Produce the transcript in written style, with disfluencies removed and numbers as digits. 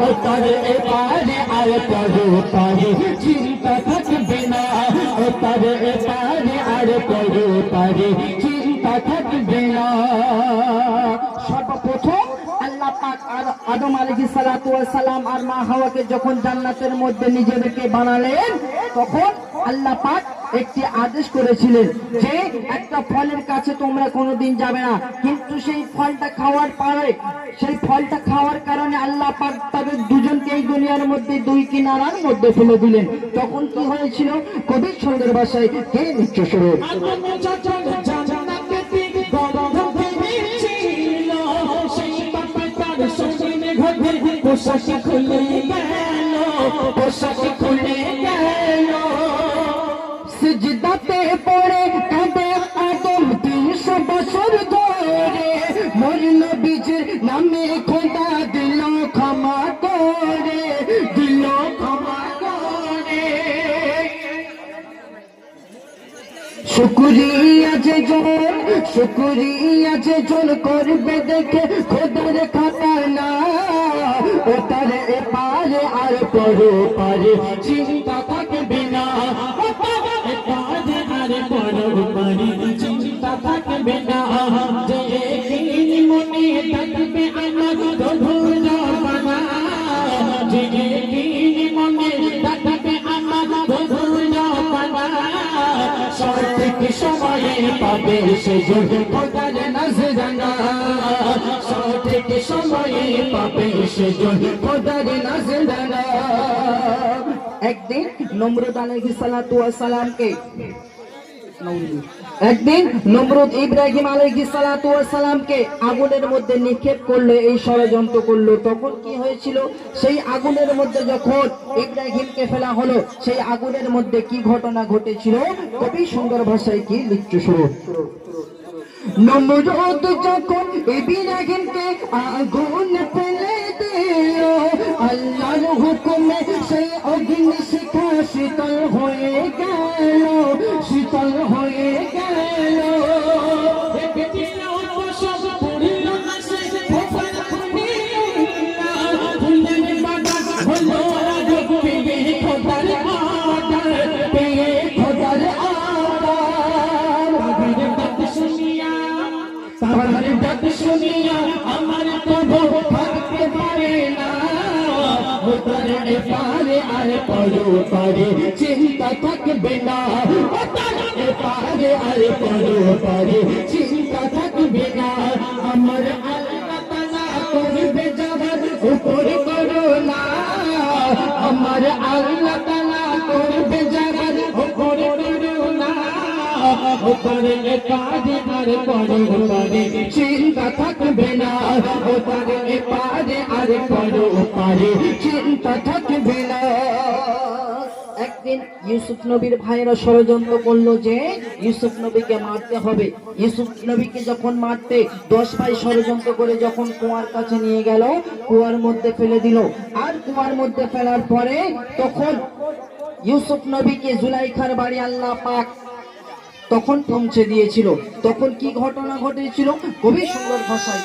ও তার এপারে আর পরে পারে চিন্তা থাকবে না, ও তার এপারে আর পরে পারে চিন্তা থাকবে না। সর্বপ্রথম আল্লাহ পাক আদম আলাইহিস সালাতু ওয়াস সালাম আর মা হাওয়াকে যখন জান্নাতের মধ্যে নিজেদেরকে বানালেন, তখন আল্লাহ পাক একটি আদেশ করেছিলেন যে একটা ফলের কাছে তোমরা কোনোদিন যাবে না, কিন্তু সেই ফলটা খাওয়ার পরে সেই ফলটা খাওয়ার কারণে আল্লাহ পাক তাদের দুজনকে এই দুনিয়ার মধ্যে দুই কিনারার মধ্যে ফেলে দিলেন। তখন কি হয়েছিল? কবি সুন্দর ভাষায় কে নিচ্ছে শুরু পোশাক খুলে গেল, পোশাক খুলে গেল, সিজদাতে পড়ে কাঁদে আদম 300 বছর ধরে, মোর নবীজির নামে খোদা দিল ক্ষমা করে, দিল ক্ষমা করে। শুকরিয়া যে জন, শুকরিয়া যে জন করবে দেখে খোদার খাতা না, ও তার এপারে আর পরে পারে চিন্তা থাকবে না, ও তার এপারে আর পরে পারে চিন্তা থাকবে না। যে দিন মনে থাকবে আমার ধন্য বানা, যে দিন মনে থাকবে আমার ধন্য বানা, সঠিক সময়ে পাবে সেজন খোদার নজরানা, সঠিক সময়ে পাবে সেজন খোদার নজরানা। একদিন নমরুদ আলাইহিস সালাতু ওয়াস সালামকে একদিন নমরুদ ইব্রাহিম আলাইহিস সালাতু ওয়াস সালামকে আগুনের মধ্যে নিক্ষেপ করলো, এই ষড়যন্ত্র করলো। তখন কি হয়েছিল? সেই আগুনের মধ্যে যখন ইব্রাহিমকে ফেলা হলো, সেই আগুনের মধ্যে কি ঘটনা ঘটেছিল কবি সুন্দর ভাষায় কি লিখতে শুরু নমরুদ যখন ইব্রাহিমকে আগুন ফেলে দিল, আল্লাহর হুকুমে সেই অগ্নি শিখা শীতল হয়ে গেল, শীতল হয়ে গেল। আমার প্রভু থাকতে পারে না, ও তার এপারে আর পরে পারে চিন্তা থাকবে না, ও তার এপারে আর পরে পারে চিন্তা থাকবে না। আমার আল্লাহ তাআলা করবে যাবার উপরে করো না, আমার আল্লাহ তাআলা করবে যাবার উপরে করো না, ও তার এপারে আর পরে পারে চিন্তা থাকবে না, ও তার এপারে আর পরে পারে চিন্তা থাকবে না। একদিন ইউসুফ নবীর ভাইয়েরা ষড়যন্ত্র করলো যে ইউসুফ নবীকে মারতে হবে। ইউসুফ নবীকে যখন মারতে 10 ভাই ষড়যন্ত্র করে যখন কুয়ার কাছে নিয়ে গেল, কুয়ার মধ্যে ফেলে দিল। আর কুয়ার মধ্যে ফেলার পরে তখন ইউসুফ নবীকে জুলাইখার বাড়ি আল্লাহ পাক তখন পৌঁছে দিয়েছিল। তখন কি ঘটনা ঘটেছিল কবি সুন্দর ভাষায়